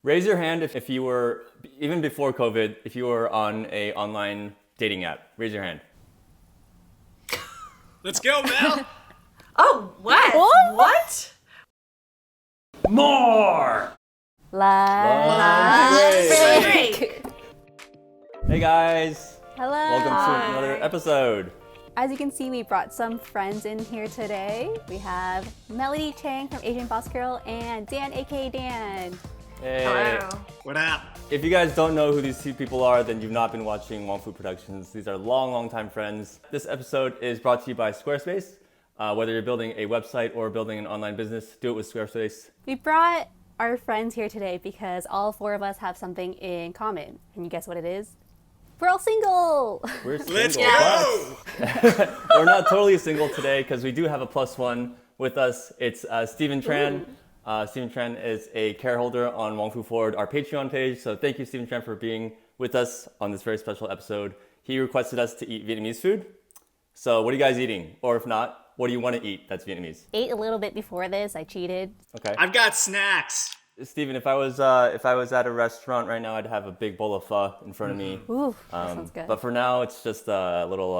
Raise your hand if you were, even before COVID, if you were on a online dating app. Raise your hand. Let's go, Mel. Oh, what? What? More! Lunch break. Hey guys. Hello. Welcome to another episode. As you can see, we brought some friends in here today. We have Melody Cheng from AsianBossGirl and Dan, aka Dan. Hey. Hello. What up? If you guys don't know who these two people are, then you've not been watching Wong Fu Productions. These are long time friends. This episode is brought to you by Squarespace. Whether you're building a website or building an online business, do it with Squarespace. We brought our friends here today because all four of us have something in common. Can you guess what it is? We're all single. We're single. Let's go. But we're not totally single today because we do have a plus one with us. It's Stephen Tran. Stephen Tran is a care holder on Wong Fu Forward, our Patreon page. So thank you, Stephen Tran, for being with us on this very special episode. He requested us to eat Vietnamese food. So what are you guys eating? Or if not, what do you want to eat that's Vietnamese? Ate a little bit before this. I cheated. Okay. I've got snacks. Stephen, if I was at a restaurant right now, I'd have a big bowl of pho in front of me. Ooh, that sounds good. But for now, it's just a little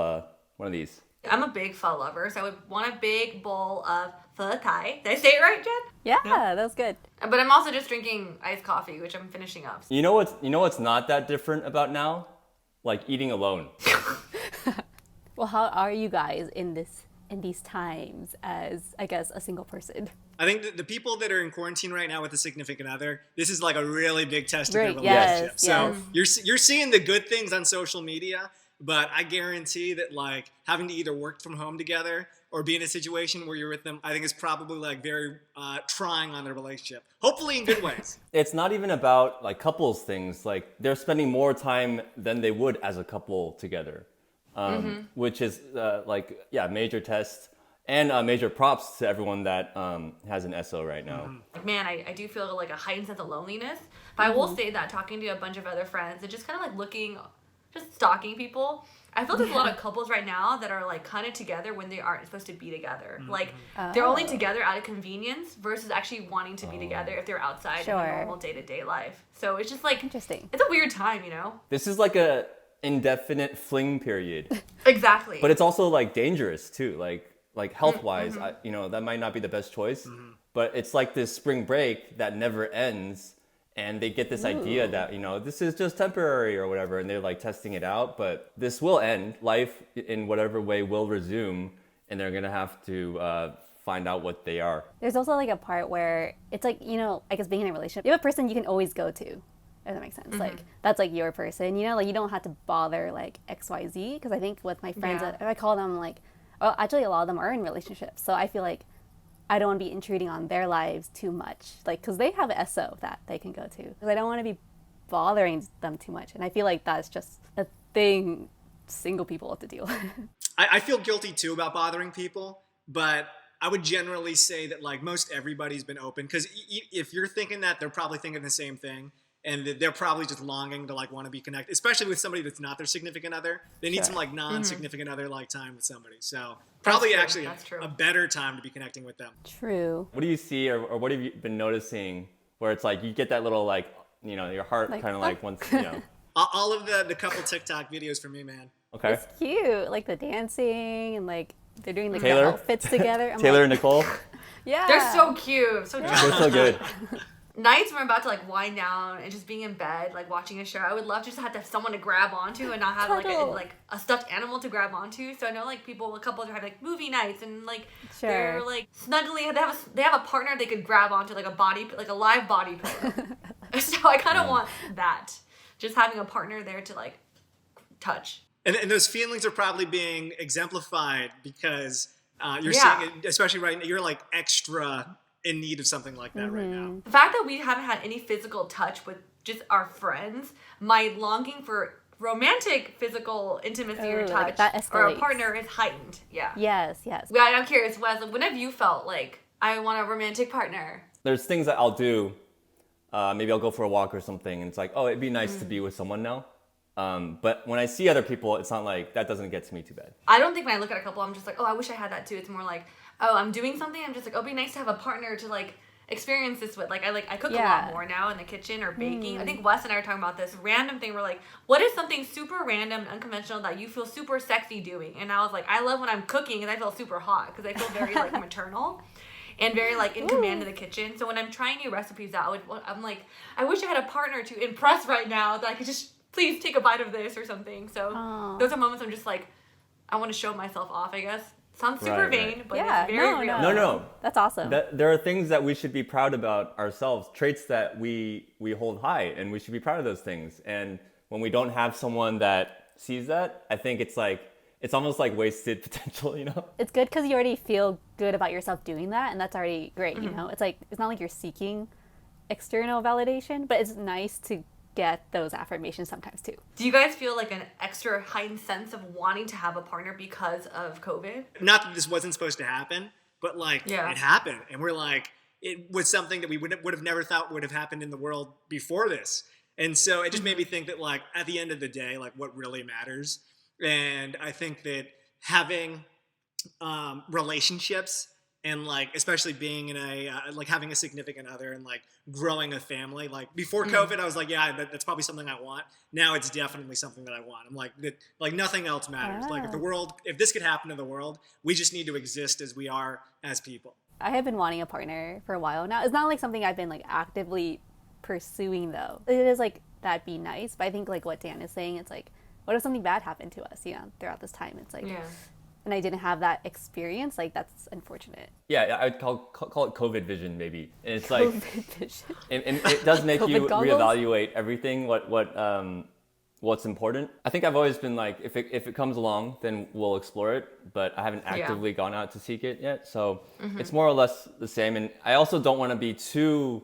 one of these. I'm a big pho lover, so I would want a big bowl of pho thai. Did I say it right, Jen? Yeah, that was good. But I'm also just drinking iced coffee, which I'm finishing up. You know what's not that different about now? Like eating alone. Well, how are you guys in these times as, I guess, a single person? I think the people that are in quarantine right now with a significant other, this is like a really big test of their Right, relationship. yes, So yes. you're seeing the good things on social media, but I guarantee that like having to either work from home together or be in a situation where you're with them, I think is probably like very trying on their relationship. Hopefully in good ways. It's not even about like couples things. Like they're spending more time than they would as a couple together, which is major test and major props to everyone that has an SO right now. Man, I do feel like a heightened sense of loneliness. But I will say that talking to a bunch of other friends and just kind of like just stalking people, I feel there's a lot of couples right now that are like kind of together when they aren't supposed to be together. Like they're only together out of convenience versus actually wanting to be together if they're outside in a normal day-to-day life. So it's just like, Interesting. it's a weird time, you know? This is like a indefinite fling period, Exactly. but it's also like dangerous too. Like health-wise, that might not be the best choice, but it's like this spring break that never ends. And they get this idea that, this is just temporary or whatever, and they're like testing it out, but this will end. Life in whatever way will resume, and they're gonna have to find out what they are. There's also like a part where it's like, I guess being in a relationship, you have a person you can always go to, if that makes sense. Like, that's like your person, like you don't have to bother like XYZ, because I think with my friends, I call them like, actually a lot of them are in relationships, so I feel like I don't want to be intruding on their lives too much, like, because they have an SO that they can go to. Because I don't want to be bothering them too much. And I feel like that's just a thing single people have to deal with. I feel guilty too about bothering people, but I would generally say that like most everybody's been open, because if you're thinking that, they're probably thinking the same thing. And they're probably just longing to like want to be connected, especially with somebody that's not their significant other. They need some like non-significant other like time with somebody. So probably actually a better time to be connecting with them. True. What do you see or what have you been noticing where it's like you get that little like, your heart kind of like once, All of the couple TikTok videos for me, man. Okay. It's cute. Like the dancing and like they're doing like Taylor? the outfits together. I'm Taylor and like, Nicole, yeah. They're so cute. So they're so good. nights when I'm about to like wind down and just being in bed, like watching a show, I would love just to have someone to grab onto and not have like a stuffed animal to grab onto. So I know like couples are having like movie nights and like they're like snuggling. They have a partner they could grab onto, like a live body pillow. So I kind of want that, just having a partner there to like touch. And those feelings are probably being exemplified because you're seeing it, especially right now, you're like extra in need of something like that right now. The fact that we haven't had any physical touch with just our friends, my longing for romantic physical intimacy or touch or a partner is heightened. Yeah. Yes. I'm curious, Wes, when have you felt like I want a romantic partner? There's things that I'll do. Maybe I'll go for a walk or something, and it's like, oh, it'd be nice to be with someone now. But when I see other people, it's not like that doesn't get to me too bad. I don't think when I look at a couple, I'm just like, oh, I wish I had that too. It's more like, oh, I'm doing something. I'm just like, oh, it'd be nice to have a partner to like experience this with I cook a Yeah. lot more now in the kitchen or baking. I think Wes and I were talking about this random thing. We're like, what is something super random and unconventional that you feel super sexy doing? And I was like, I love when I'm cooking and I feel super hot because I feel very like maternal and very like in command of the kitchen. So when I'm trying new recipes out, I'm like, I wish I had a partner to impress right now that I could just please take a bite of this or something. So those are moments I'm just like, I want to show myself off, I guess. Sounds super vain, but it's very real. No. That's awesome. There are things that we should be proud about ourselves, traits that we hold high, and we should be proud of those things. And when we don't have someone that sees that, I think it's almost like wasted potential, you know? It's good because you already feel good about yourself doing that, and that's already great, you know? It's like, it's not like you're seeking external validation, but it's nice to get those affirmations sometimes too. Do you guys feel like an extra heightened sense of wanting to have a partner because of COVID? Not that this wasn't supposed to happen, but like it happened, and we're like, it was something that we would have never thought would have happened in the world before this. And so it just made me think that like at the end of the day, like what really matters. And I think that having relationships and like especially being in a like having a significant other and like growing a family, like before COVID I was like, yeah, that's probably something I want. Now it's definitely something that I want. I'm like nothing else matters. Like if this could happen to the world, we just need to exist as we are as people. I have been wanting a partner for a while now. It's not like something I've been like actively pursuing though. It is like, that'd be nice, but I think like what Dan is saying, it's like, what if something bad happened to us, you know, throughout this time? It's like, and I didn't have that experience, like that's unfortunate. Yeah, I'd call it COVID vision maybe. And it's like, COVID vision. and it does make COVID you goggles? reevaluate everything, what's important. I think I've always been like, if it comes along, then we'll explore it, but I haven't actively gone out to seek it yet. So it's more or less the same. And I also don't want to be too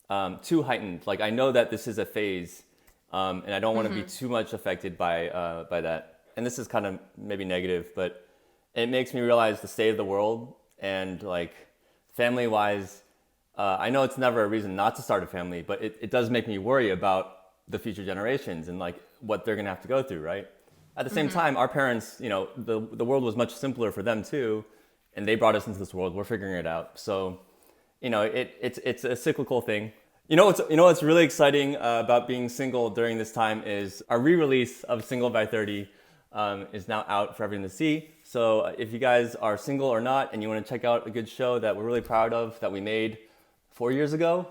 heightened. Like I know that this is a phase, and I don't want to be too much affected by that. And this is kind of maybe negative, but it makes me realize the state of the world and like family wise, I know it's never a reason not to start a family, but it does make me worry about the future generations and like what they're gonna have to go through, right? At the same time, our parents, you know, the world was much simpler for them too, and they brought us into this world. We're figuring it out. So, you know, it's a cyclical thing. You know what's really exciting about being single during this time is our re-release of Single by 30 is now out for everyone to see. So if you guys are single or not and you want to check out a good show that we're really proud of that we made 4 years ago,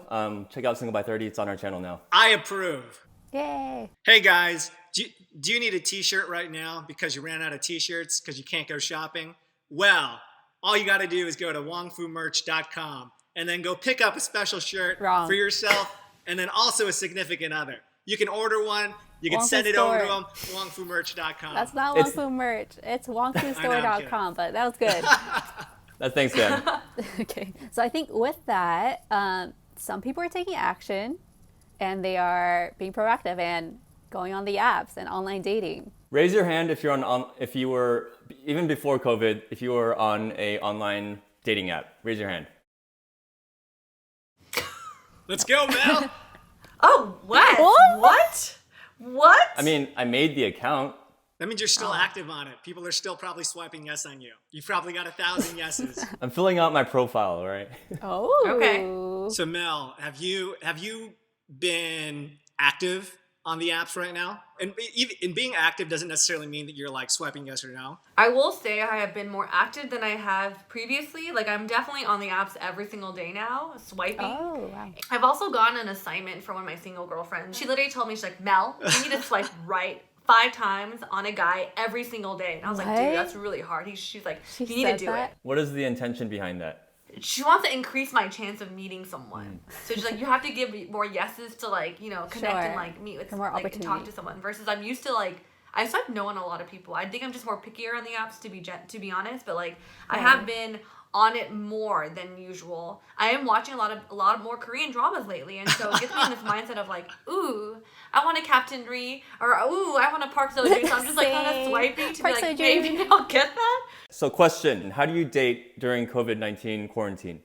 check out Single by 30. It's on our channel now. I approve. Yay. Hey guys, do you need a t-shirt right now because you ran out of t-shirts because you can't go shopping? Well, all you got to do is go to wongfumerch.com and then go pick up a special shirt for yourself and then also a significant other. You can order one. You can send it over to them, wongfumerch.com. That's not Wongfu merch. It's wongfustore.com, but that was good. Thanks, Dan. Okay. So I think with that, some people are taking action and they are being proactive and going on the apps and online dating. Raise your hand if if you were, even before COVID, if you were on a online dating app. Raise your hand. Let's go, Mel. Oh, what? What? I mean, I made the account. That means you're still active on it. People are still probably swiping yes on you. You've probably got 1,000 yeses. I'm filling out my profile, right? Oh. Okay. So Mel, have you been active on the apps right now? And being active doesn't necessarily mean that you're like swiping yes or no. I will say I have been more active than I have previously. Like I'm definitely on the apps every single day now, swiping. Oh, wow. I've also gotten an assignment for one of my single girlfriends. She literally told me, she's like, Mel, you need to swipe right 5 times on a guy every single day. And I was like, dude, that's really hard. She's like, you need to do it. What is the intention behind that? She wants to increase my chance of meeting someone. So she's like, you have to give more yeses to like, you know, connect and like meet with, more like talk to someone. Versus I'm used to like, I swipe no on a lot of people. I think I'm just more pickier on the apps to be honest. But like, I have been on it more than usual. I am watching a lot of more Korean dramas lately, and so it gets me in this mindset of like, ooh, I want a Captain Ri, or ooh, I want a Park Seo-joon. So I'm just like kind of swiping to be like, maybe I'll get that. So question, how do you date during COVID-19 quarantine?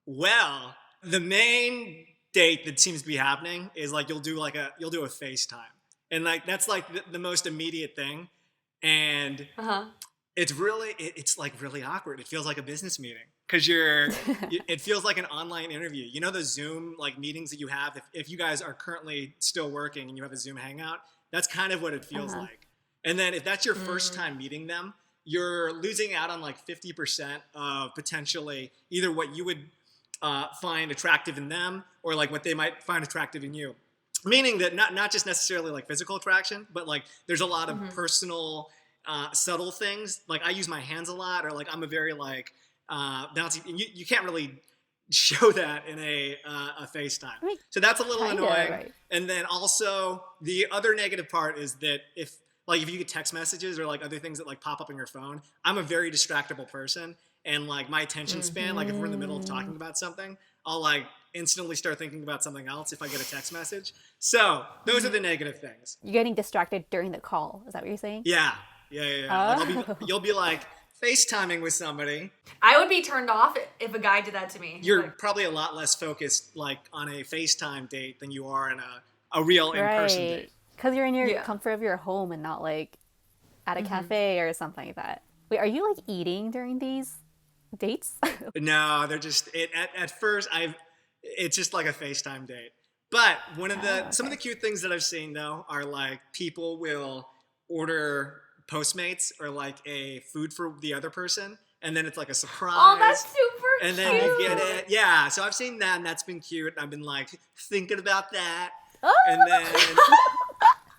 Well, the main date that seems to be happening is like you'll do a FaceTime. And like that's like the most immediate thing. And it's like really awkward. It feels like a business meeting because it feels like an online interview. You know, the Zoom like meetings that you have, if you guys are currently still working and you have a Zoom hangout, that's kind of what it feels like. And then if that's your first time meeting them, you're losing out on like 50% of potentially either what you would find attractive in them or like what they might find attractive in you. Meaning that not just necessarily like physical attraction, but like there's a lot of personal, subtle things. Like I use my hands a lot, or like I'm a very like bouncy. And you can't really show that in a FaceTime. Right. So that's a little annoying. Right. And then also the other negative part is that if you get text messages or like other things that like pop up on your phone, I'm a very distractible person. And like my attention span, like if we're in the middle of talking about something, I'll like instantly start thinking about something else if I get a text message. So those are the negative things. You're getting distracted during the call. Is that what you're saying? Yeah. Like you'll be like FaceTiming with somebody. I would be turned off if a guy did that to me. You're probably a lot less focused like on a FaceTime date than you are in a real in-person date. Because you're in your comfort of your home and not like at a cafe or something like that. Wait, are you like eating during these dates? No, they're just at first it's just like a FaceTime date. But some of the cute things that I've seen though are like people will order Postmates or like a food for the other person, and then it's like a surprise. Oh, that's super cute. And then you get it. Yeah, so I've seen that and that's been cute. I've been like thinking about that. Oh. And then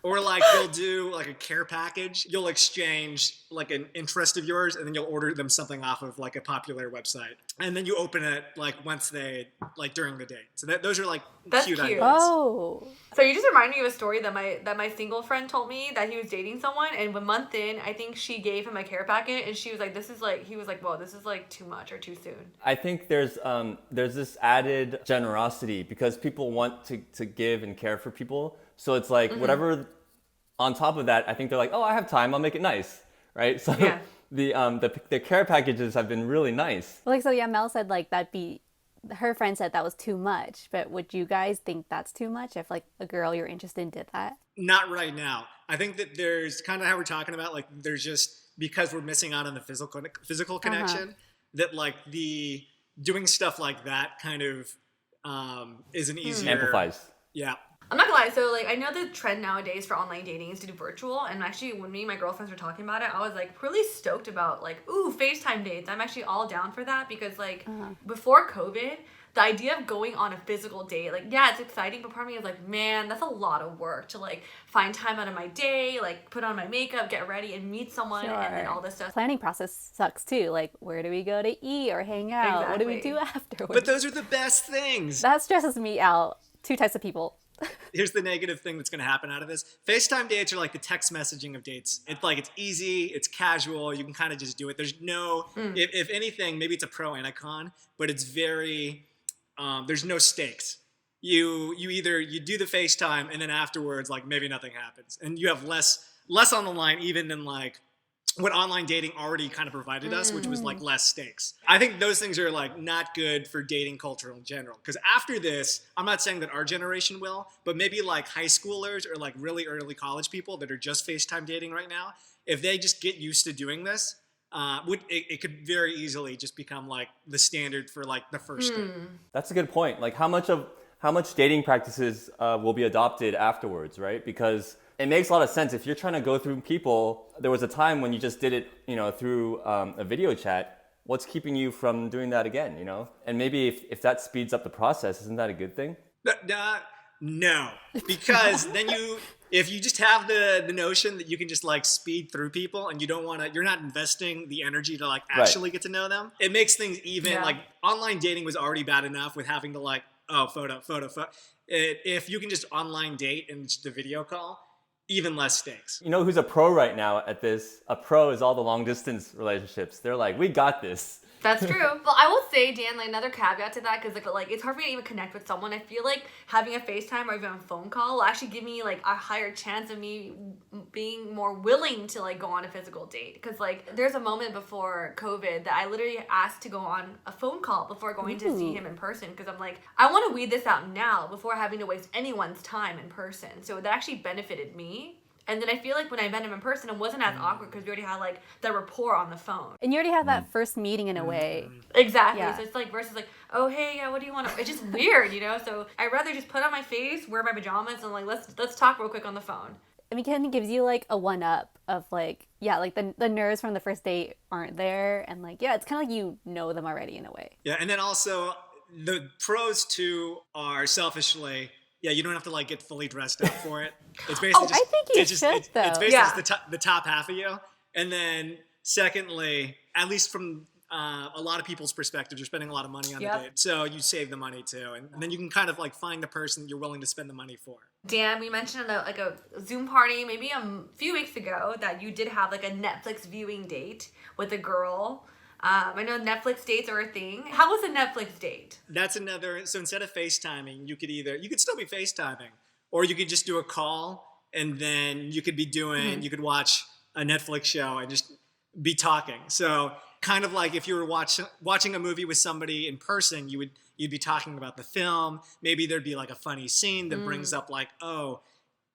or like they'll do like a care package. You'll exchange like an interest of yours and then you'll order them something off of like a popular website. And then you open it like once like during the date. So those are like cute ideas. Oh. So you just reminded me of a story that my single friend told me, that he was dating someone and a month in, I think she gave him a care packet and she was like, he was like, whoa, this is like too much or too soon. I think there's this added generosity because people want to give and care for people. So it's like whatever on top of that, I think they're like, oh, I have time, I'll make it nice, right? So the care packages have been really nice. Well, like, so yeah, Mel said like her friend said that was too much, but would you guys think that's too much if like a girl you're interested in did that? Not right now. I think that there's kind of how we're talking about, like there's just, because we're missing out on the physical connection, that like the doing stuff like that kind of is an easier... Amplifies. Yeah. I'm not gonna lie, so like I know the trend nowadays for online dating is to do virtual, and actually when me and my girlfriends were talking about it, I was like really stoked about like, ooh, FaceTime dates. I'm actually all down for that because like before COVID, the idea of going on a physical date, like yeah, it's exciting, but part of me is like, man, that's a lot of work to like find time out of my day, like put on my makeup, get ready, and meet someone, and then all this stuff. Planning process sucks too. Like, where do we go to eat or hang out? Exactly. What do we do afterwards? But those are the best things. That stresses me out. Two types of people. Here's the negative thing that's going to happen out of this. FaceTime dates are like the text messaging of dates. It's like, it's easy, it's casual, you can kind of just do it. There's no, if anything, maybe it's a pro and a con, but it's very, there's no stakes. You do the FaceTime and then afterwards, like maybe nothing happens. And you have less on the line even than like what online dating already kind of provided us, which was like less stakes. I think those things are like not good for dating culture in general. Because after this, I'm not saying that our generation will, but maybe like high schoolers or like really early college people that are just FaceTime dating right now, if they just get used to doing this, it could very easily just become like the standard for like the first date. That's a good point. Like how much dating practices will be adopted afterwards, right? Because it makes a lot of sense. If you're trying to go through people, there was a time when you just did it, through a video chat. What's keeping you from doing that again, And maybe if that speeds up the process, isn't that a good thing? No, because then if you just have the notion that you can just like speed through people and you're not investing the energy to like actually get to know them, it makes things even like online dating was already bad enough with having to like, photo. If you can just online date and just a video call, even less stakes. You know who's a pro right now at this? A pro is all the long distance relationships. They're like, we got this. That's true. Well, I will say, Dan, like another caveat to that, because like it's hard for me to even connect with someone. I feel like having a FaceTime or even a phone call will actually give me like a higher chance of me being more willing to like go on a physical date. Because like there's a moment before COVID that I literally asked to go on a phone call before going to see him in person, because I'm like, I want to weed this out now before having to waste anyone's time in person. So that actually benefited me. And then I feel like when I met him in person, it wasn't as awkward because we already had like that rapport on the phone. And you already have that first meeting in a way. Exactly. Yeah. So it's like versus like, oh hey, yeah, what do you want? It's just weird, you know. So I'd rather just put on my face, wear my pajamas, and like let's talk real quick on the phone. I mean, it kind of gives you like a one up of like, yeah, like the nerves from the first date aren't there, and like, yeah, it's kind of like you know them already in a way. Yeah, and then also the pros too are selfishly. Yeah, you don't have to like get fully dressed up for it. It's basically I think you should, though. It's basically Yeah. just the top half of you. And then secondly, at least from a lot of people's perspective, you're spending a lot of money on the date. So you save the money too. And then you can kind of like find the person you're willing to spend the money for. Dan, we mentioned like a Zoom party maybe a few weeks ago that you did have like a Netflix viewing date with a girl. I know Netflix dates are a thing. How was a Netflix date? That's another. So instead of FaceTiming, you could still be FaceTiming, or you could just do a call, and then you could be doing, you could watch a Netflix show and just be talking. So kind of like if you were watching a movie with somebody in person, you'd be talking about the film. Maybe there'd be like a funny scene that brings up like, oh,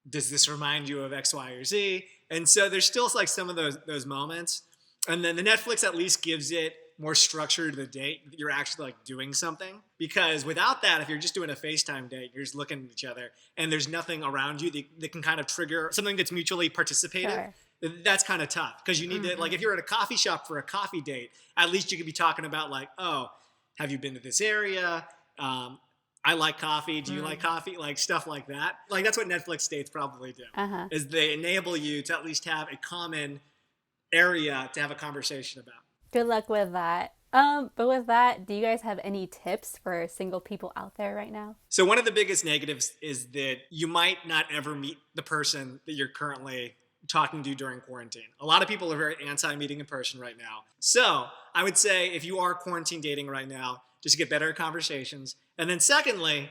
does this remind you of X, Y, or Z? And so there's still like some of those moments. And then the Netflix at least gives it more structure to the date. You're actually like doing something. Because without that, if you're just doing a FaceTime date, you're just looking at each other and there's nothing around you that can kind of trigger something that's mutually participated. Sure. That's kind of tough. Because you need to, like if you're at a coffee shop for a coffee date, at least you could be talking about like, oh, have you been to this area? I like coffee. Do you like coffee? Like stuff like that. like that's what Netflix dates probably do. Is they enable you to at least have a common area to have a conversation about. Good luck with that. But with that, do you guys have any tips for single people out there right now? So one of the biggest negatives is that you might not ever meet the person that you're currently talking to during quarantine. A lot of people are very anti-meeting in person right now. So I would say if you are quarantine dating right now, just get better at conversations. And then secondly,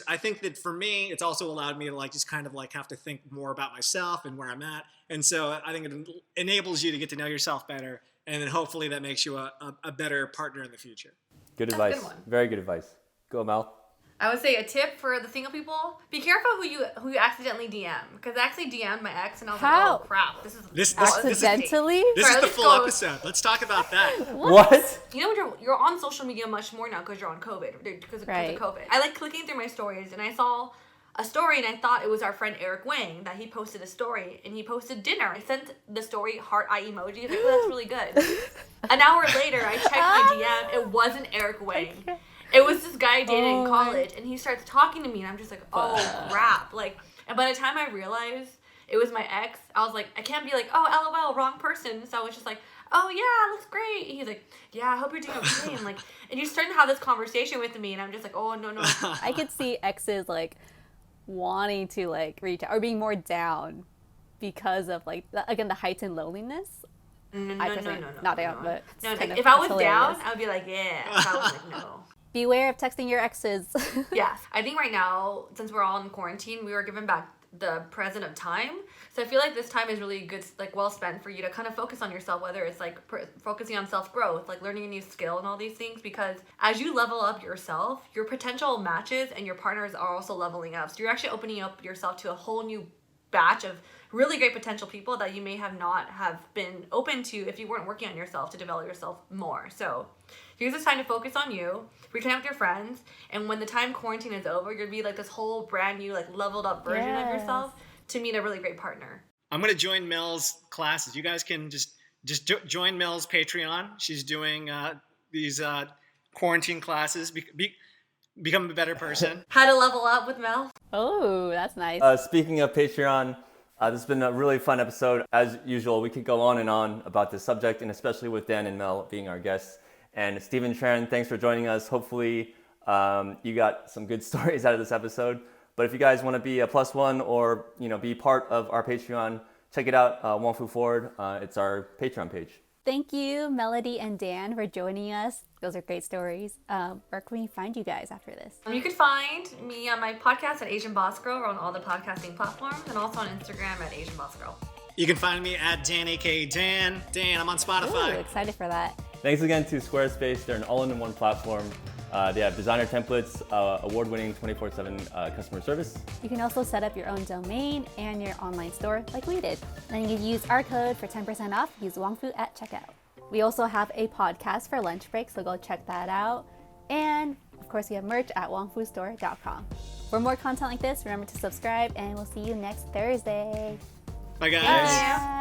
I think that for me, it's also allowed me to like just kind of like have to think more about myself and where I'm at. And so I think it enables you to get to know yourself better. And then hopefully that makes you a better partner in the future. Good That's a advice. good one. Very good advice. Go, Mel. I would say a tip for the single people: be careful who you accidentally DM. Because I actually DM'd my ex, and I was How? like, oh crap, this is Accidentally? This Sorry, is the let's full go. episode. Let's talk about that. What? You know, you're on social media much more now because you're on COVID, because of Right. COVID. I like clicking through my stories, and I saw a story, and I thought it was our friend Eric Wang that he posted a story, and he posted dinner. I sent the story heart eye emoji. I was like, oh, that's really good. An hour later, I checked my DM. It wasn't Eric Wang. It was this guy I dated in college, and he starts talking to me, and I'm just like, oh crap! Like, and by the time I realized it was my ex, I was like, I can't be like, oh, LOL, wrong person. So I was just like, oh yeah, looks great. And he's like, yeah, I hope you're doing okay. And like, and you starting to have this conversation with me, and I'm just like, oh no. I could see exes like wanting to like reach out or being more down because of like the heightened loneliness. No. Not down, but it's No, kind like, of if I was hilarious. down, I would be like, yeah. If I was like, no. Beware of texting your exes. Yes. I think right now, since we're all in quarantine, we were given back the present of time. So I feel like this time is really good, like well spent for you to kind of focus on yourself, whether it's like focusing on self-growth, like learning a new skill and all these things, because as you level up yourself, your potential matches and your partners are also leveling up. So you're actually opening up yourself to a whole new batch of really great potential people that you may have not have been open to if you weren't working on yourself to develop yourself more. So here's this time to focus on you, reconnect with your friends, and when the time quarantine is over, you'll be like this whole brand new, like leveled up version of yourself to meet a really great partner. I'm going to join Mel's classes. You guys can just join Mel's Patreon. She's doing these quarantine classes. Become a better person. How to level up with Mel? Oh, that's nice. Speaking of Patreon, this has been a really fun episode. As usual, we could go on and on about this subject, and especially with Dan and Mel being our guests. And Stephen Sharon, thanks for joining us. Hopefully you got some good stories out of this episode. But if you guys want to be a +1 or be part of our Patreon, check it out, One Foot Forward. It's our Patreon page. Thank you, Melody and Dan, for joining us. Those are great stories. Where can we find you guys after this? You can find me on my podcast at Asian Boss Girl or on all the podcasting platforms, and also on Instagram at Asian Boss Girl. You can find me at DANakaDAN. Dan, I'm on Spotify. Ooh, excited for that. Thanks again to Squarespace. They're an all-in-one platform They have designer templates, award-winning 24/7 customer service. You can also set up your own domain and your online store like we did. Then you can use our code for 10% off. Use Wongfu at checkout. We also have a podcast for lunch break, so go check that out. And of course, we have merch at wongfustore.com. For more content like this, remember to subscribe, and we'll see you next Thursday. Bye, guys. Bye.